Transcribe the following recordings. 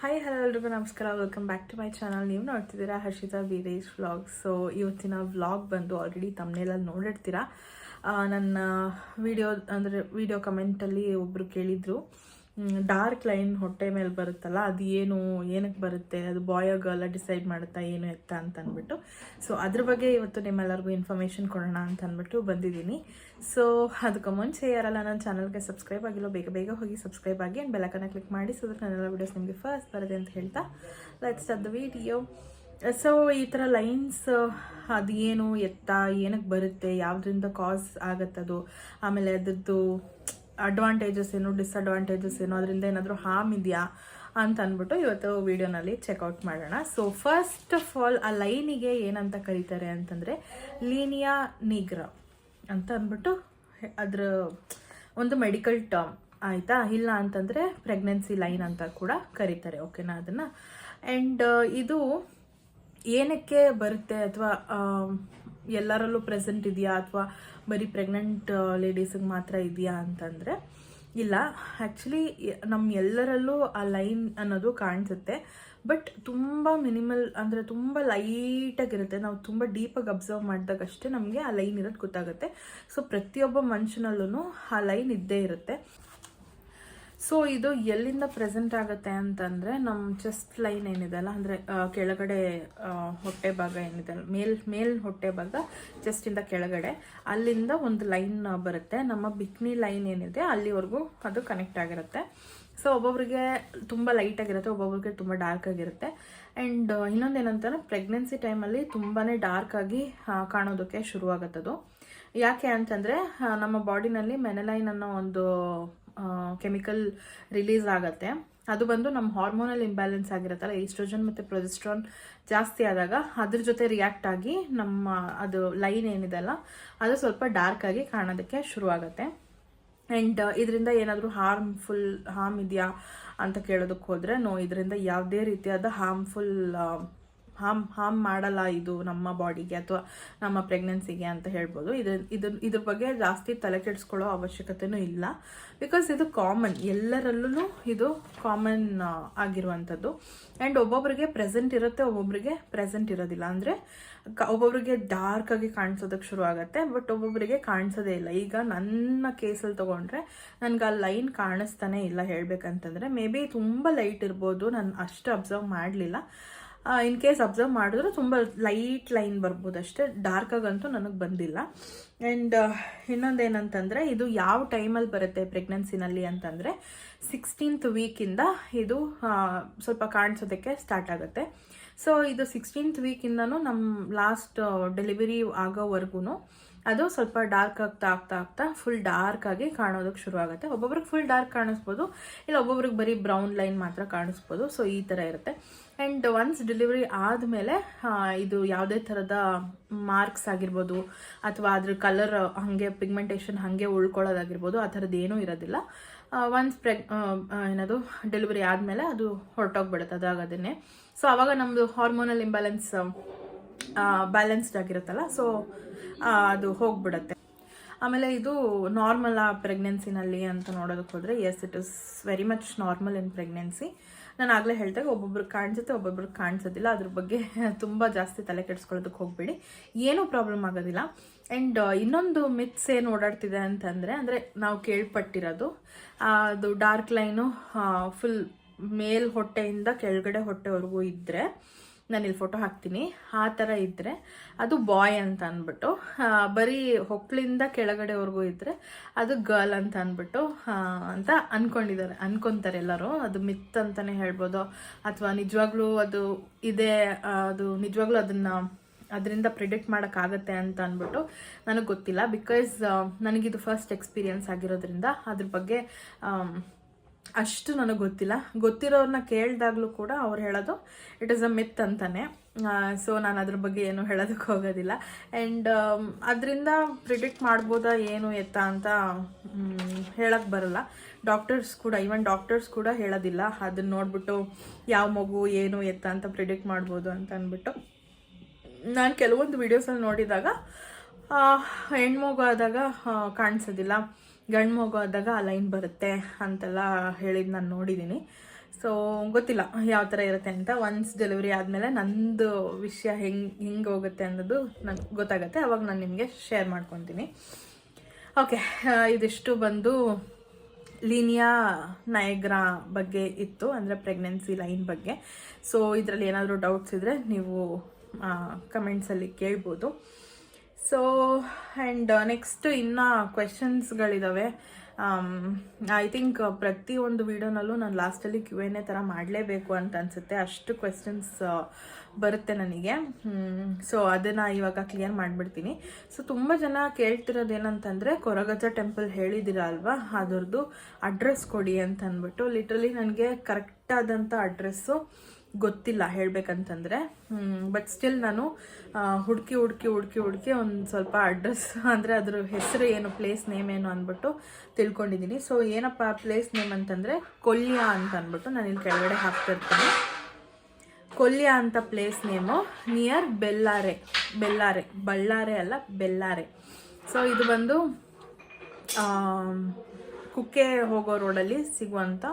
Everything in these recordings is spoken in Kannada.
ಹಾಯ್ ಹಲೋ ಎಲ್ರಿಗೂ ನಮಸ್ಕಾರ, welcome back to my channel. ನೀವು ನೋಡ್ತಿದ್ದೀರಾ ಹರ್ಷಿತಾ ವೀರೇಶ್ ವ್ಲಾಗ್. ಸೊ ಇವತ್ತಿನ ವ್ಲಾಗ್ ಬಂದು ಆಲ್ರೆಡಿ ತಮ್ಮನೇಲಲ್ಲಿ ನೋಡಿರ್ತೀರಾ. ನನ್ನ ವಿಡಿಯೋ ಕಮೆಂಟಲ್ಲಿ ಒಬ್ಬರು ಕೇಳಿದರು, ಡಾರ್ಕ್ ಲೈನ್ ಹೊಟ್ಟೆ ಮೇಲೆ ಬರುತ್ತಲ್ಲ ಅದು ಏನಕ್ಕೆ ಬರುತ್ತೆ, ಅದು ಬಾಯ್ ಗರ್ಲ್ ಡಿಸೈಡ್ ಮಾಡುತ್ತಾ ಏನು ಎತ್ತ ಅಂತ ಅಂದ್ಬಿಟ್ಟು. ಸೊ ಅದ್ರ ಬಗ್ಗೆ ಇವತ್ತು ನಿಮ್ಮೆಲ್ಲರಿಗೂ ಇನ್ಫಾರ್ಮೇಷನ್ ಕೊಡೋಣ ಅಂತ ಅಂದ್ಬಿಟ್ಟು ಬಂದಿದ್ದೀನಿ. ಸೊ ಅದಕ್ಕೆ ಮುಂಚೆ ಯಾರಲ್ಲ ನನ್ನ ಚಾನಲ್ಗೆ ಸಬ್ಸ್ಕ್ರೈಬ್ ಆಗಿಲ್ಲ, ಬೇಗ ಹೋಗಿ ಸಬ್ಸ್ಕ್ರೈಬ್ ಆಗಿ ಆ್ಯಂಡ್ ಬೆಲ್ಲೈಕನ್ನ ಕ್ಲಿಕ್ ಮಾಡಿ, ಸೊ ದಟ್ ನನ್ನೆಲ್ಲ ವೀಡಿಯೋಸ್ ನಿಮಗೆ ಫಸ್ಟ್ ಬರುತ್ತೆ ಅಂತ ಹೇಳ್ತಾ let's start the video. So ಈ ಥರ ಲೈನ್ಸ್ ಅದು ಎತ್ತ ಏನಕ್ಕೆ ಬರುತ್ತೆ, ಯಾವುದರಿಂದ ಕಾಸ್ ಆಗುತ್ತದು, ಆಮೇಲೆ ಅದರದ್ದು ಅಡ್ವಾಂಟೇಜಸ್ ಏನು, ಡಿಸ್ಅಡ್ವಾಂಟೇಜಸ್ ಏನು, ಅದರಿಂದ ಏನಾದರೂ ಹಾರ್ಮ್ ಇದೆಯಾ ಅಂತ ಅಂದ್ಬಿಟ್ಟು ಇವತ್ತು ವಿಡಿಯೋನಲ್ಲಿ ಚೆಕ್ಔಟ್ ಮಾಡೋಣ. ಸೊ ಫಸ್ಟ್ ಆಫ್ ಆಲ್ ಆ ಲೈನಿಗೆ ಏನಂತ ಕರೀತಾರೆ ಅಂತಂದರೆ ಲೀನಿಯಾ ನಿಗ್ರಾ ಅಂತ ಅಂದ್ಬಿಟ್ಟು ಅದರ ಒಂದು ಮೆಡಿಕಲ್ ಟರ್ಮ್ ಆಯಿತಾ. ಇಲ್ಲ ಅಂತಂದರೆ ಪ್ರೆಗ್ನೆನ್ಸಿ ಲೈನ್ ಅಂತ ಕೂಡ ಕರೀತಾರೆ, ಓಕೆನಾ ಅದನ್ನು. ಆ್ಯಂಡ್ ಇದು ಏನಕ್ಕೆ ಬರುತ್ತೆ, ಅಥವಾ ಎಲ್ಲರಲ್ಲೂ ಪ್ರೆಸೆಂಟ್ ಇದೆಯಾ ಅಥವಾ ಬರೀ ಪ್ರೆಗ್ನೆಂಟ್ ಲೇಡೀಸಿಗೆ ಮಾತ್ರ ಇದೆಯಾ ಅಂತಂದರೆ ಇಲ್ಲ. ಆ್ಯಕ್ಚುಲಿ ನಮ್ಮ ಎಲ್ಲರಲ್ಲೂ ಆ ಲೈನ್ ಅನ್ನೋದು ಕಾಣಿಸುತ್ತೆ, ಬಟ್ ತುಂಬ ಮಿನಿಮಲ್, ಅಂದರೆ ತುಂಬ ಲೈಟಾಗಿರುತ್ತೆ. ನಾವು ತುಂಬ ಡೀಪಾಗಿ ಅಬ್ಸರ್ವ್ ಮಾಡಿದಾಗ ಅಷ್ಟೇ ನಮಗೆ ಆ ಲೈನ್ ಇರೋದು ಗೊತ್ತಾಗುತ್ತೆ. ಸೊ ಪ್ರತಿಯೊಬ್ಬ ಮನುಷ್ಯನಲ್ಲೂ ಆ ಲೈನ್ ಇದ್ದೇ ಇರುತ್ತೆ. ಸೊ ಇದು ಎಲ್ಲಿಂದ ಪ್ರೆಸೆಂಟ್ ಆಗುತ್ತೆ ಅಂತಂದರೆ ನಮ್ಮ ಚೆಸ್ಟ್ ಲೈನ್ ಏನಿದೆ ಅಲ್ಲ, ಅಂದರೆ ಕೆಳಗಡೆ ಹೊಟ್ಟೆ ಭಾಗ ಏನಿದೆ ಅಲ್ಲ, ಮೇಲ್ ಹೊಟ್ಟೆ ಭಾಗ ಚೆಸ್ಟಿಂದ ಕೆಳಗಡೆ ಅಲ್ಲಿಂದ ಒಂದು ಲೈನ್ ಬರುತ್ತೆ. ನಮ್ಮ ಬಿಕ್ನಿ ಲೈನ್ ಏನಿದೆ ಅಲ್ಲಿವರೆಗೂ ಅದು ಕನೆಕ್ಟ್ ಆಗಿರುತ್ತೆ. ಸೊ ಒಬ್ಬೊಬ್ರಿಗೆ ತುಂಬ ಲೈಟಾಗಿರುತ್ತೆ, ಒಬ್ಬೊಬ್ರಿಗೆ ತುಂಬ ಡಾರ್ಕ್ ಆಗಿರುತ್ತೆ. ಆ್ಯಂಡ್ ಇನ್ನೊಂದೇನಂತಂದರೆ ಪ್ರೆಗ್ನೆನ್ಸಿ ಟೈಮಲ್ಲಿ ತುಂಬಾ ಡಾರ್ಕ್ ಆಗಿ ಕಾಣೋದಕ್ಕೆ ಶುರುವಾಗುತ್ತದು. ಯಾಕೆ ಅಂತಂದರೆ ನಮ್ಮ ಬಾಡಿನಲ್ಲಿ ಮೆನಲೈನ್ ಅನ್ನೋ ಒಂದು ಕೆಮಿಕಲ್ ರಿಲೀಸ್ ಆಗುತ್ತೆ. ಅದು ಬಂದು ನಮ್ಮ ಹಾರ್ಮೋನಲ್ ಇಂಬ್ಯಾಲೆನ್ಸ್ ಆಗಿರುತ್ತಲ್ಲ, ಈಸ್ಟ್ರೋಜನ್ ಮತ್ತು ಪ್ರೊಜೆಸ್ಟ್ರಾನ್ ಜಾಸ್ತಿ ಆದಾಗ ಅದ್ರ ಜೊತೆ ರಿಯಾಕ್ಟ್ ಆಗಿ ನಮ್ಮ ಅದು ಲೈನ್ ಏನಿದೆ ಅಲ್ಲ ಅದು ಸ್ವಲ್ಪ ಡಾರ್ಕ್ ಆಗಿ ಕಾಣೋದಕ್ಕೆ ಶುರುವಾಗುತ್ತೆ. ಆ್ಯಂಡ್ ಇದರಿಂದ ಏನಾದರೂ ಹಾರ್ಮ್ ಇದೆಯಾ ಅಂತ ಕೇಳೋದಕ್ಕೆ ಹೋದರೆ ನೋ, ಇದರಿಂದ ಯಾವುದೇ ರೀತಿಯಾದ ಹಾರ್ಮ್ ಮಾಡಲ್ಲ ಇದು ನಮ್ಮ ಬಾಡಿಗೆ ಅಥವಾ ನಮ್ಮ ಪ್ರೆಗ್ನೆನ್ಸಿಗೆ ಅಂತ ಹೇಳ್ಬೋದು. ಇದ್ರ ಬಗ್ಗೆ ಜಾಸ್ತಿ ತಲೆ ಕೆಡಿಸ್ಕೊಳ್ಳೋ ಅವಶ್ಯಕತೆನೂ ಇಲ್ಲ, ಬಿಕಾಸ್ ಇದು ಕಾಮನ್, ಎಲ್ಲರಲ್ಲೂ ಇದು ಕಾಮನ್ ಆಗಿರುವಂಥದ್ದು. ಆ್ಯಂಡ್ ಒಬ್ಬೊಬ್ಬರಿಗೆ ಪ್ರೆಸೆಂಟ್ ಇರುತ್ತೆ, ಒಬ್ಬೊಬ್ಬರಿಗೆ ಪ್ರೆಸೆಂಟ್ ಇರೋದಿಲ್ಲ. ಅಂದರೆ ಒಬ್ಬೊಬ್ಬರಿಗೆ ಡಾರ್ಕ್ ಆಗಿ ಕಾಣಿಸೋದಕ್ಕೆ ಶುರು ಆಗುತ್ತೆ, ಬಟ್ ಒಬ್ಬೊಬ್ಬರಿಗೆ ಕಾಣಿಸೋದೇ ಇಲ್ಲ. ಈಗ ನನ್ನ ಕೇಸಲ್ಲಿ ತೊಗೊಂಡ್ರೆ ನನಗೆ ಆ ಲೈನ್ ಕಾಣಿಸ್ತಾನೆ ಇಲ್ಲ. ಹೇಳ್ಬೇಕಂತಂದರೆ ಮೇ ಬಿ ತುಂಬ ಲೈಟ್ ಇರ್ಬೋದು, ನಾನು ಅಷ್ಟು ಅಬ್ಸರ್ವ್ ಮಾಡಲಿಲ್ಲ. ಇನ್ ಕೇಸ್ ಅಬ್ಸರ್ವ್ ಮಾಡಿದ್ರೆ ತುಂಬ ಲೈಟ್ ಲೈನ್ ಬರ್ಬೋದು ಅಷ್ಟೇ, ಡಾರ್ಕಾಗಂತೂ ನನಗೆ ಬಂದಿಲ್ಲ. ಆ್ಯಂಡ್ ಇನ್ನೊಂದೇನಂತಂದರೆ ಇದು ಯಾವ ಟೈಮಲ್ಲಿ ಬರುತ್ತೆ ಪ್ರೆಗ್ನೆನ್ಸಿನಲ್ಲಿ ಅಂತಂದರೆ 16th ವೀಕಿಂದ ಇದು ಸ್ವಲ್ಪ ಕಾಣಿಸೋದಕ್ಕೆ ಸ್ಟಾರ್ಟ್ ಆಗುತ್ತೆ. ಸೊ ಇದು 16th ವೀಕಿಂದನೂ ನಮ್ಮ ಲಾಸ್ಟ್ ಡೆಲಿವರಿ ಆಗೋವರೆಗೂ ಅದು ಸ್ವಲ್ಪ ಡಾರ್ಕ್ ಆಗ್ತಾ ಫುಲ್ ಡಾರ್ಕ್ ಆಗಿ ಕಾಣೋದಕ್ಕೆ ಶುರು ಆಗುತ್ತೆ. ಒಬ್ಬೊಬ್ರಿಗೆ ಫುಲ್ ಡಾರ್ಕ್ ಕಾಣಿಸ್ಬೋದು, ಇಲ್ಲ ಒಬ್ಬೊಬ್ರಿಗೆ ಬರೀ ಬ್ರೌನ್ ಲೈನ್ ಮಾತ್ರ ಕಾಣಿಸ್ಬೋದು. ಸೊ ಈ ಥರ ಇರುತ್ತೆ. ಆ್ಯಂಡ್ ಒನ್ಸ್ ಡೆಲಿವರಿ ಆದಮೇಲೆ ಇದು ಯಾವುದೇ ಥರದ ಮಾರ್ಕ್ಸ್ ಆಗಿರ್ಬೋದು ಅಥವಾ ಅದ್ರ ಕಲರ್ ಹಾಗೆ ಪಿಗ್ಮೆಂಟೇಷನ್ ಹಾಗೆ ಉಳ್ಕೊಳ್ಳೋದಾಗಿರ್ಬೋದು, ಆ ಥರದ್ದು ಏನೂ ಇರೋದಿಲ್ಲ. ಒನ್ಸ್ ಏನದು ಡೆಲಿವರಿ ಆದಮೇಲೆ ಅದು ಹೊರಟೋಗ್ಬಿಡುತ್ತೆ ಅದಾಗದೇ. ಸೊ ಆವಾಗ ನಮ್ಮದು ಹಾರ್ಮೋನಲ್ ಬ್ಯಾಲೆನ್ಸ್ಡ್ ಆಗಿರುತ್ತಲ್ಲ, ಸೊ ಅದು ಹೋಗ್ಬಿಡುತ್ತೆ. ಆಮೇಲೆ ಇದು ನಾರ್ಮಲ್ ಪ್ರೆಗ್ನೆನ್ಸಿನಲ್ಲಿ ಅಂತ ನೋಡೋದಕ್ಕೆ ಹೋದರೆ yes, it is very much normal in pregnancy. ನಾನು ಆಗಲೇ ಹೇಳಿದಾಗ ಒಬ್ಬೊಬ್ರಿಗೆ ಕಾಣಿಸುತ್ತೆ, ಒಬ್ಬೊಬ್ರಿಗೆ ಕಾಣಿಸೋದಿಲ್ಲ. ಅದ್ರ ಬಗ್ಗೆ ತುಂಬ ಜಾಸ್ತಿ ತಲೆ ಕೆಡಿಸ್ಕೊಳ್ಳೋದಕ್ಕೆ ಹೋಗ್ಬೇಡಿ, ಏನೂ ಪ್ರಾಬ್ಲಮ್ ಆಗೋದಿಲ್ಲ. ಆ್ಯಂಡ್ ಇನ್ನೊಂದು ಮಿತ್ಸ್ ಏನು ಓಡಾಡ್ತಿದೆ ಅಂತಂದರೆ, ಅಂದರೆ ನಾವು ಕೇಳ್ಪಟ್ಟಿರೋದು ಅದು ಡಾರ್ಕ್ ಲೈನು ಫುಲ್ ಮೇಲ್ ಹೊಟ್ಟೆಯಿಂದ ಕೆಳಗಡೆ ಹೊಟ್ಟೆವರೆಗೂ ಇದ್ದರೆ, ನಾನಿಲ್ಲಿ ಫೋಟೋ ಹಾಕ್ತೀನಿ, ಆ ಥರ ಇದ್ದರೆ ಅದು ಬಾಯ್ ಅಂತ ಅಂದ್ಬಿಟ್ಟು, ಬರೀ ಹೊಕ್ಕಳಿಂದ ಕೆಳಗಡೆವರೆಗೂ ಇದ್ದರೆ ಅದು ಗರ್ಲ್ ಅಂತ ಅಂದ್ಬಿಟ್ಟು ಅಂತ ಅನ್ಕೊತಾರೆ ಎಲ್ಲರೂ. ಅದು ಮಿತ್ ಅಂತಲೇ ಹೇಳ್ಬೋದು, ಅಥವಾ ನಿಜವಾಗ್ಲೂ ಅದು ಇದೆ, ಅದು ನಿಜವಾಗ್ಲೂ ಅದರಿಂದ ಪ್ರಿಡಿಕ್ಟ್ ಮಾಡೋಕ್ಕಾಗತ್ತೆ ಅಂತ ಅಂದ್ಬಿಟ್ಟು ನನಗೆ ಗೊತ್ತಿಲ್ಲ. ಬಿಕಾಸ್ ನನಗಿದು ಫಸ್ಟ್ ಎಕ್ಸ್ಪೀರಿಯನ್ಸ್ ಆಗಿರೋದ್ರಿಂದ ಅದ್ರ ಬಗ್ಗೆ ಅಷ್ಟು ನನಗೆ ಗೊತ್ತಿಲ್ಲ. ಗೊತ್ತಿರೋರನ್ನ ಕೇಳಿದಾಗಲೂ ಕೂಡ ಅವ್ರು ಹೇಳೋದು ಇಟ್ ಈಸ್ ಅ ಮಿತ್ ಅಂತಾನೆ. ಸೊ ನಾನು ಅದ್ರ ಬಗ್ಗೆ ಏನೂ ಹೇಳೋದಕ್ಕೆ ಹೋಗೋದಿಲ್ಲ. ಆ್ಯಂಡ್ ಅದರಿಂದ ಪ್ರಿಡಿಕ್ಟ್ ಮಾಡ್ಬೋದಾ ಏನು ಎತ್ತ ಅಂತ ಹೇಳಕ್ಕೆ ಬರಲ್ಲ. ಈವನ್ ಡಾಕ್ಟರ್ಸ್ ಕೂಡ ಹೇಳೋದಿಲ್ಲ ಅದನ್ನ ನೋಡ್ಬಿಟ್ಟು ಯಾವ ಮಗು ಏನು ಎತ್ತ ಅಂತ ಪ್ರಿಡಿಕ್ಟ್ ಮಾಡ್ಬೋದು ಅಂತ ಅಂದ್ಬಿಟ್ಟು. ನಾನು ಕೆಲವೊಂದು ವಿಡಿಯೋಸಲ್ಲಿ ನೋಡಿದಾಗ ಹೆಣ್ಮಗು ಆದಾಗ ಕಾಣಿಸೋದಿಲ್ಲ, ಗಂಡು ಮಗು ಆದಾಗ ಆ ಲೈನ್ ಬರುತ್ತೆ ಅಂತೆಲ್ಲ ಹೇಳಿದ್ದು ನಾನು ನೋಡಿದ್ದೀನಿ. ಸೊ ಗೊತ್ತಿಲ್ಲ ಯಾವ ಥರ ಇರುತ್ತೆ ಅಂತ. ಒನ್ಸ್ ಡೆಲಿವರಿ ಆದಮೇಲೆ ನಂದು ವಿಷಯ ಹೆಂಗೆ ಹೋಗುತ್ತೆ ಅನ್ನೋದು ನನಗೆ ಗೊತ್ತಾಗುತ್ತೆ, ಅವಾಗ ನಾನು ನಿಮಗೆ ಶೇರ್ ಮಾಡ್ಕೊತೀನಿ. ಓಕೆ, ಇದಿಷ್ಟು ಬಂದು ಲೀನಿಯಾ ನಯಗ್ರಾ ಬಗ್ಗೆ ಇತ್ತು, ಅಂದರೆ ಪ್ರೆಗ್ನೆನ್ಸಿ ಲೈನ್ ಬಗ್ಗೆ. ಸೊ ಇದರಲ್ಲಿ ಏನಾದರೂ ಡೌಟ್ಸ್ ಇದ್ದರೆ ನೀವು ಕಮೆಂಟ್ಸಲ್ಲಿ ಕೇಳ್ಬೋದು. ಸೊ ಆ್ಯಂಡ್ ನೆಕ್ಸ್ಟ್ ಇನ್ನು ಕ್ವೆಶನ್ಸ್ಗಳಿದ್ದಾವೆ. ಐ ಥಿಂಕ್ ಪ್ರತಿಯೊಂದು ವೀಡಿಯೋನಲ್ಲೂ ನಾನು ಲಾಸ್ಟಲ್ಲಿ Q&A ಥರ ಮಾಡಲೇಬೇಕು ಅಂತ ಅನಿಸುತ್ತೆ, ಅಷ್ಟು ಕ್ವೆಶನ್ಸ್ ಬರುತ್ತೆ ನನಗೆ. ಸೊ ಅದನ್ನು ಇವಾಗ ಕ್ಲಿಯರ್ ಮಾಡಿಬಿಡ್ತೀನಿ. ಸೊ ತುಂಬ ಜನ ಕೇಳ್ತಿರೋದು ಏನಂತಂದರೆ, ಕೊರಗಜ್ಜ ಟೆಂಪಲ್ ಹೇಳಿದ್ದೀರಾ ಅಲ್ವಾ, ಅದರದ್ದು ಅಡ್ರೆಸ್ ಕೊಡಿ ಅಂತ ಅಂದ್ಬಿಟ್ಟು. ಲಿಟ್ರಲಿ ನನಗೆ ಕರೆಕ್ಟಾದಂಥ ಅಡ್ರೆಸ್ಸು ಗೊತ್ತಿಲ್ಲ ಹೇಳಬೇಕಂತಂದರೆ. ಬಟ್ ಸ್ಟಿಲ್ ನಾನು ಹುಡುಕಿ ಒಂದು ಸ್ವಲ್ಪ ಅಡ್ರೆಸ್, ಅಂದರೆ ಅದ್ರ ಹೆಸರು ಏನು, ಪ್ಲೇಸ್ ನೇಮ್ ಏನು ಅಂದ್ಬಿಟ್ಟು ತಿಳ್ಕೊಂಡಿದ್ದೀನಿ. ಸೊ ಏನಪ್ಪ ಪ್ಲೇಸ್ ನೇಮ್ ಅಂತಂದರೆ ಕೊಲ್ಯ ಅಂತ ಅಂದ್ಬಿಟ್ಟು ನಾನು ಇಲ್ಲಿ ಕೆಳಗಡೆ ಹಾಕ್ತಿರ್ತೀನಿ. ಕೊಲ್ಯ ಅಂತ ಪ್ಲೇಸ್ ನೇಮು ನಿಯರ್ ಬಳ್ಳಾರೆ ಅಲ್ಲ, ಬೆಲ್ಲಾರೆ. ಸೊ ಇದು ಬಂದು ಕುಕ್ಕೆ ಹೋಗೋ ರೋಡಲ್ಲಿ ಸಿಗುವಂಥ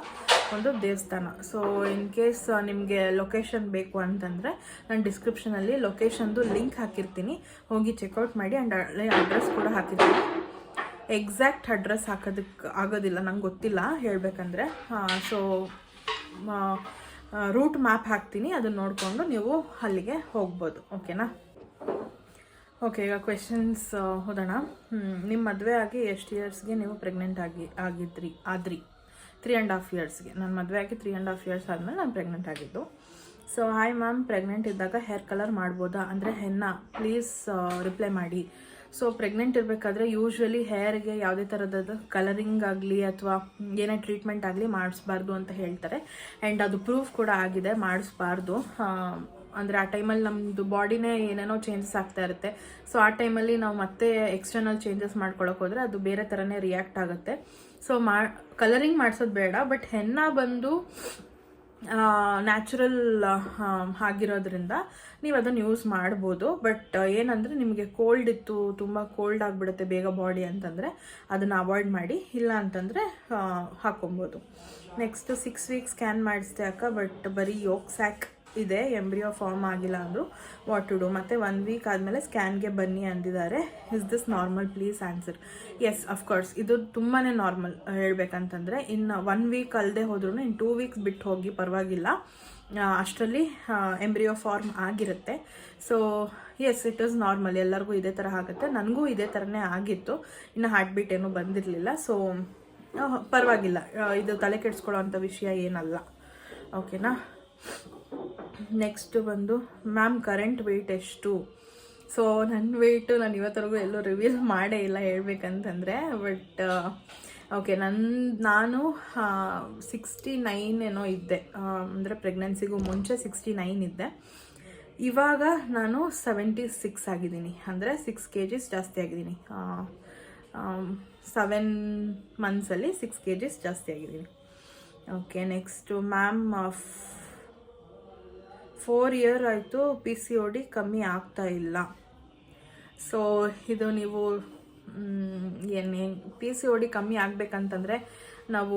ಒಂದು ದೇವಸ್ಥಾನ. ಸೊ ಇನ್ ಕೇಸ್ ನಿಮಗೆ ಲೊಕೇಶನ್ ಬೇಕು ಅಂತಂದರೆ ನಾನು ಡಿಸ್ಕ್ರಿಪ್ಷನಲ್ಲಿ ಲೊಕೇಶನ್ದು ಲಿಂಕ್ ಹಾಕಿರ್ತೀನಿ, ಹೋಗಿ ಚೆಕ್ಔಟ್ ಮಾಡಿ. ಆ್ಯಂಡ್ ಅಡ್ರೆಸ್ ಕೂಡ ಹಾಕಿರ್ತೀನಿ. ಎಕ್ಸಾಕ್ಟ್ ಅಡ್ರೆಸ್ ಹಾಕೋದಕ್ಕೆ ಆಗೋದಿಲ್ಲ, ನಂಗೆ ಗೊತ್ತಿಲ್ಲ ಹೇಳಬೇಕಂದ್ರೆ. ಸೊ ರೂಟ್ ಮ್ಯಾಪ್ ಹಾಕ್ತೀನಿ, ಅದನ್ನು ನೋಡಿಕೊಂಡು ನೀವು ಅಲ್ಲಿಗೆ ಹೋಗ್ಬೋದು. ಓಕೆನಾ? ಓಕೆ, ಈಗ ಕ್ವೆಶನ್ಸ್ ಹೋದೋಣ. ನಿಮ್ಮ ಮದುವೆ ಆಗಿ ಎಷ್ಟು ಇಯರ್ಸ್ಗೆ ನೀವು ಪ್ರೆಗ್ನೆಂಟ್ ಆದ್ರಿ? 3.5 ಇಯರ್ಸ್ಗೆ. ನನ್ನ ಮದುವೆ ಆಗಿ 3.5 ಇಯರ್ಸ್ ಆದಮೇಲೆ ನಾನು ಪ್ರೆಗ್ನೆಂಟ್ ಆಗಿದ್ದು. ಸೊ ಹಾಯ್ ಮ್ಯಾಮ್, ಪ್ರೆಗ್ನೆಂಟ್ ಇದ್ದಾಗ ಹೇರ್ ಕಲರ್ ಮಾಡ್ಬೋದಾ, ಅಂದರೆ ಹೆನ್ನ? ಪ್ಲೀಸ್ ರಿಪ್ಲೈ ಮಾಡಿ. ಸೊ ಪ್ರೆಗ್ನೆಂಟ್ ಇರಬೇಕಾದ್ರೆ ಯೂಶ್ವಲಿ ಹೇರ್ಗೆ ಯಾವುದೇ ಥರದ್ದು ಕಲರಿಂಗ್ ಆಗಲಿ ಅಥವಾ ಏನೇ ಟ್ರೀಟ್ಮೆಂಟ್ ಆಗಲಿ ಮಾಡಿಸ್ಬಾರ್ದು ಅಂತ ಹೇಳ್ತಾರೆ. ಆ್ಯಂಡ್ ಅದು ಪ್ರೂಫ್ ಕೂಡ ಆಗಿದೆ, ಮಾಡಿಸ್ಬಾರ್ದು. ಅಂದರೆ ಆ ಟೈಮಲ್ಲಿ ನಮ್ಮದು ಬಾಡಿನೇ ಏನೇನೋ ಚೇಂಜಸ್ ಆಗ್ತಾ ಇರುತ್ತೆ. ಸೊ ಆ ಟೈಮಲ್ಲಿ ನಾವು ಮತ್ತೆ ಎಕ್ಸ್ಟರ್ನಲ್ ಚೇಂಜಸ್ ಮಾಡ್ಕೊಳಕ್ಕೆ ಹೋದರೆ ಅದು ಬೇರೆ ಥರನೇ ರಿಯಾಕ್ಟ್ ಆಗುತ್ತೆ. ಸೊ ಕಲರಿಂಗ್ ಮಾಡಿಸೋದು ಬೇಡ. ಬಟ್ ಹೆನ್ನ ಬಂದು ನ್ಯಾಚುರಲ್ ಆಗಿರೋದ್ರಿಂದ ನೀವು ಅದನ್ನು ಯೂಸ್ ಮಾಡ್ಬೋದು. ಬಟ್ ಏನಂದರೆ ನಿಮಗೆ ಕೋಲ್ಡ್ ಇತ್ತು, ತುಂಬ ಕೋಲ್ಡ್ ಆಗಿಬಿಡುತ್ತೆ ಬೇಗ ಬಾಡಿ ಅಂತಂದರೆ ಅದನ್ನು ಅವಾಯ್ಡ್ ಮಾಡಿ. ಇಲ್ಲ ಅಂತಂದರೆ ಹಾಕೊಬೋದು. ನೆಕ್ಸ್ಟ್ 6 ವೀಕ್ಸ್ ಸ್ಕ್ಯಾನ್ ಮಾಡಿಸ್ದೆ ಅಕ್ಕ, ಬಟ್ ಬರೀ ಯೋಕ್ ಸ್ಯಾಕ್ ಇದೆ, ಎಂಬ್ರಿಯೋ ಫಾರ್ಮ್ ಆಗಿಲ್ಲ ಅಂದರು. What to do? ಮತ್ತು 1 ವೀಕ್ ಆದಮೇಲೆ ಸ್ಕ್ಯಾನ್ಗೆ ಬನ್ನಿ ಅಂದಿದ್ದಾರೆ. Is this normal? Please answer. Yes, of course ಇದು ತುಂಬಾ ನಾರ್ಮಲ್ ಹೇಳಬೇಕಂತಂದರೆ. ಇನ್ನು 1 ವೀಕ್ ಅಲ್ಲದೆ ಹೋದ್ರೂ ಇನ್ನು 2 ವೀಕ್ಸ್ ಬಿಟ್ಟು ಹೋಗಿ ಪರವಾಗಿಲ್ಲ, ಅಷ್ಟರಲ್ಲಿ ಎಂಬ್ರಿಯೋ ಫಾರ್ಮ್ ಆಗಿರುತ್ತೆ. So yes, it is normal, ಎಲ್ಲರಿಗೂ ಇದೇ ಥರ ಆಗುತ್ತೆ. ನನಗೂ ಇದೇ ಥರನೇ ಆಗಿತ್ತು, ಇನ್ನು ಹಾರ್ಟ್ ಬೀಟ್ ಏನೂ ಬಂದಿರಲಿಲ್ಲ. ಸೊ ಪರವಾಗಿಲ್ಲ, ಇದು ತಲೆ ಕೆಡಿಸ್ಕೊಳ್ಳೋ ಅಂಥ ವಿಷಯ ಏನಲ್ಲ. ಓಕೆನಾ? ನೆಕ್ಸ್ಟು ಬಂದು ಮ್ಯಾಮ್ ಕರೆಂಟ್ ವೆಯ್ಟ್ ಎಷ್ಟು? ಸೊ ನನ್ನ ವೆಯ್ಟು ನಾನು ಇವತ್ತರೆಗೂ ಎಲ್ಲೂ ರಿವೀಲ್ ಮಾಡೇ ಇಲ್ಲ ಹೇಳಬೇಕಂತಂದರೆ. ಬಟ್ ಓಕೆ, ನಾನು 69 ಏನೋ ಇದ್ದೆ, ಅಂದರೆ ಪ್ರೆಗ್ನೆನ್ಸಿಗೂ ಮುಂಚೆ 69 ಇದ್ದೆ. ಇವಾಗ ನಾನು 76 ಆಗಿದ್ದೀನಿ, ಅಂದರೆ 6 kgs ಜಾಸ್ತಿ ಆಗಿದ್ದೀನಿ. 7 ಮಂತ್ಸಲ್ಲಿ 6 kgs ಜಾಸ್ತಿ ಆಗಿದ್ದೀನಿ. ಓಕೆ, ನೆಕ್ಸ್ಟು ಮ್ಯಾಮ್ 4 ಇಯರ್ ಆಯಿತು PCOD ಕಮ್ಮಿ ಆಗ್ತಾ ಇಲ್ಲ. ಸೊ ಇದು ನೀವು PCOD ಕಮ್ಮಿ ಆಗಬೇಕಂತಂದರೆ ನಾವು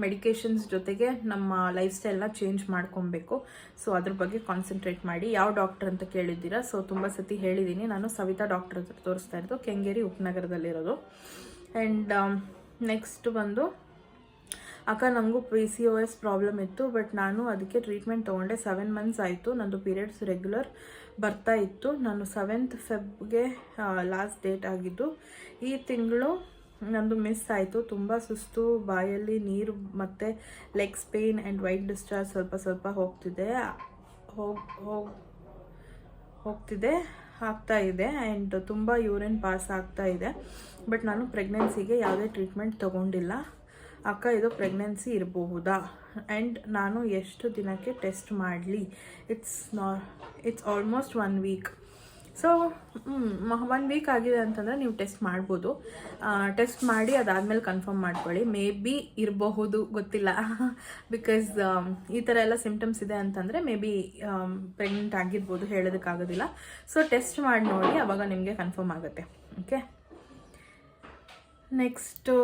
ಮೆಡಿಕೇಷನ್ಸ್ ಜೊತೆಗೆ ನಮ್ಮ ಲೈಫ್ ಸ್ಟೈಲ್ನ ಚೇಂಜ್ ಮಾಡ್ಕೊಬೇಕು. ಸೊ ಅದ್ರ ಬಗ್ಗೆ ಕಾನ್ಸಂಟ್ರೇಟ್ ಮಾಡಿ. ಯಾವ ಡಾಕ್ಟರ್ ಅಂತ ಕೇಳಿದ್ದೀರಾ? ಸೊ ತುಂಬ ಸತಿ ಹೇಳಿದ್ದೀನಿ, ನಾನು ಸವಿತಾ ಡಾಕ್ಟರ್ ಹತ್ರ ತೋರಿಸ್ತಾ ಇರೋದು, ಕೆಂಗೇರಿ ಉಪನಗರದಲ್ಲಿರೋದು. ಆ್ಯಂಡ್ ನೆಕ್ಸ್ಟ್ ಬಂದು ಅಕ್ಕ, ನನಗೂ PCOS ಪ್ರಾಬ್ಲಮ್ ಇತ್ತು, ಬಟ್ ನಾನು ಅದಕ್ಕೆ ಟ್ರೀಟ್ಮೆಂಟ್ ತೊಗೊಂಡೆ. 7 ಮಂತ್ಸ್ ಆಯಿತು, ನಂದು ಪೀರಿಯಡ್ಸ್ ರೆಗ್ಯುಲರ್ ಬರ್ತಾ ಇತ್ತು. ನಾನು 7th ಫೆಬ್ಗೆ ಲಾಸ್ಟ್ ಡೇಟ್ ಆಗಿದ್ದು. ಈ ತಿಂಗಳು ನಂದು ಮಿಸ್ ಆಯಿತು. ತುಂಬ ಸುಸ್ತು, ಬಾಯಲ್ಲಿ ನೀರು ಮತ್ತು legs pain and white discharge ಸ್ವಲ್ಪ ಆಗ್ತಾ ಇದೆ. ಆ್ಯಂಡ್ ತುಂಬ ಯೂರಿನ್ ಪಾಸ್ ಆಗ್ತಾ ಇದೆ. ಬಟ್ ನಾನು ಪ್ರೆಗ್ನೆನ್ಸಿಗೆ ಯಾವುದೇ ಟ್ರೀಟ್ಮೆಂಟ್ ತೊಗೊಂಡಿಲ್ಲ. ಅಕ್ಕ, ಇದು ಪ್ರೆಗ್ನೆನ್ಸಿ ಇರಬಹುದಾ? ಆ್ಯಂಡ್ ನಾನು ಎಷ್ಟು ದಿನಕ್ಕೆ ಟೆಸ್ಟ್ ಮಾಡಲಿ? It's almost 1 week. So 1 week ಆಗಿದೆ ಅಂತಂದರೆ ನೀವು ಟೆಸ್ಟ್ ಮಾಡ್ಬೋದು. ಟೆಸ್ಟ್ ಮಾಡಿ ಅದಾದಮೇಲೆ ಕನ್ಫರ್ಮ್ ಮಾಡ್ಕೊಳ್ಳಿ. ಮೇ ಬಿ ಇರಬಹುದು, ಗೊತ್ತಿಲ್ಲ. ಬಿಕಾಸ್ ಈ ಥರ ಎಲ್ಲ ಸಿಮ್ಟಮ್ಸ್ ಇದೆ ಅಂತಂದರೆ ಮೇ ಬಿ ಪ್ರೆಗ್ನೆಂಟ್ ಆಗಿರ್ಬೋದು, ಹೇಳೋದಕ್ಕಾಗೋದಿಲ್ಲ. ಸೊ ಟೆಸ್ಟ್ ಮಾಡಿ ನೋಡಿ, ಆವಾಗ ನಿಮಗೆ ಕನ್ಫರ್ಮ್ ಆಗುತ್ತೆ. ಓಕೆ, ನೆಕ್ಸ್ಟು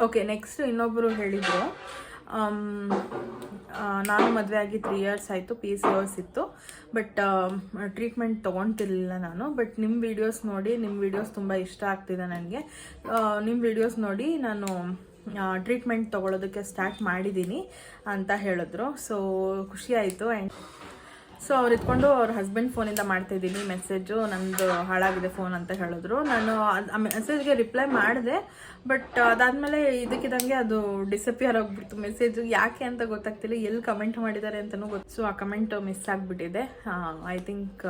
ಓಕೆ, ನೆಕ್ಸ್ಟ್ ಇನ್ನೊಬ್ಬರು ಹೇಳಿದರು, ನಾನು ಮದುವೆ ಆಗಿ 3 years ಆಯಿತು, PCOS ಇತ್ತು, ಬಟ್ ಟ್ರೀಟ್ಮೆಂಟ್ ತೊಗೊತಿರ್ಲಿಲ್ಲ ನಾನು. ಬಟ್ ನಿಮ್ಮ ವೀಡಿಯೋಸ್ ನೋಡಿ, ನಿಮ್ಮ ವೀಡಿಯೋಸ್ ತುಂಬ ಇಷ್ಟ ಆಗ್ತಿದೆ ನನಗೆ. ನಿಮ್ಮ ವೀಡಿಯೋಸ್ ನೋಡಿ ನಾನು ಟ್ರೀಟ್ಮೆಂಟ್ ತೊಗೊಳೋದಕ್ಕೆ ಸ್ಟಾರ್ಟ್ ಮಾಡಿದ್ದೀನಿ ಅಂತ ಹೇಳಿದ್ರು. ಸೊ ಖುಷಿ ಆಯಿತು. ಆ್ಯಂಡ್ ಸೊ ಅವ್ರು ಇಟ್ಕೊಂಡು ಅವ್ರ ಹಸ್ಬೆಂಡ್ ಫೋನಿಂದ ಮಾಡ್ತಾಯಿದ್ದೀನಿ ಮೆಸೇಜು, ನಂದು ಹಾಳಾಗಿದೆ ಫೋನ್ ಅಂತ ಹೇಳಿದ್ರು. ನಾನು ಆ ಮೆಸೇಜ್ಗೆ ರಿಪ್ಲೈ ಮಾಡಿದೆ, ಬಟ್ ಅದಾದಮೇಲೆ ಇದಕ್ಕಿದಂಗೆ ಅದು ಡಿಸಪಿಯರ್ ಆಗಿಬಿಡ್ತು ಮೆಸೇಜು. ಯಾಕೆ ಅಂತ ಗೊತ್ತಾಗ್ತಿಲ್ಲ, ಎಲ್ಲಿ ಕಮೆಂಟ್ ಮಾಡಿದ್ದಾರೆ ಅಂತಲೂ ಗೊತ್ತು. ಸೊ ಆ ಕಮೆಂಟ್ ಮಿಸ್ ಆಗಿಬಿಟ್ಟಿದೆ. ಐ ಥಿಂಕ್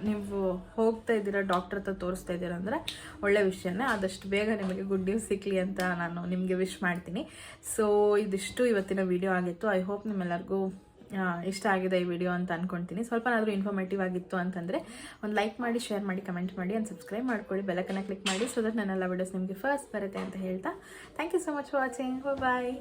ನೀವು ಹೋಗ್ತಾ ಇದ್ದೀರಾ, ಡಾಕ್ಟರ್ ಹತ್ರ ತೋರಿಸ್ತಾ ಇದ್ದೀರಾ ಅಂದರೆ ಒಳ್ಳೆ ವಿಷಯನೇ. ಆದಷ್ಟು ಬೇಗ ನಿಮಗೆ ಗುಡ್ ನ್ಯೂಸ್ ಸಿಕ್ಕಲಿ ಅಂತ ನಾನು ನಿಮಗೆ ವಿಶ್ ಮಾಡ್ತೀನಿ. ಸೊ ಇದಿಷ್ಟು ಇವತ್ತಿನ ವಿಡಿಯೋ ಆಗಿತ್ತು. ಐ ಹೋಪ್ ನಿಮ್ಮೆಲ್ಲರಿಗೂ ಇಷ್ಟ ಆಗಿದೆ ಈ ವಿಡಿಯೋ ಅಂತ ಅಂದ್ಕೊಳ್ತೀನಿ. ಸ್ವಲ್ಪನಾದರೂ ಇನ್ಫಾರ್ಮೇಟಿವ್ ಆಗಿತ್ತು ಅಂತಂದರೆ ಒಂದು ಲೈಕ್ ಮಾಡಿ, ಶೇರ್ ಮಾಡಿ, ಕಮೆಂಟ್ ಮಾಡಿ, ಆ್ಯಂಡ್ ಸಬ್ಸ್ಕ್ರೈಬ್ ಮಾಡ್ಕೊಳ್ಳಿ, ಬೆಲ್ಲೈಕನ್ನ ಕ್ಲಿಕ್ ಮಾಡಿ, ಸೊ ದಟ್ ನನ್ನೆಲ್ಲ ವಿಡಿಯೋಸ್ ನಿಮಗೆ ಫಸ್ಟ್ ಬರುತ್ತೆ ಅಂತ ಹೇಳ್ತಾ thank you so much for watching. Bye.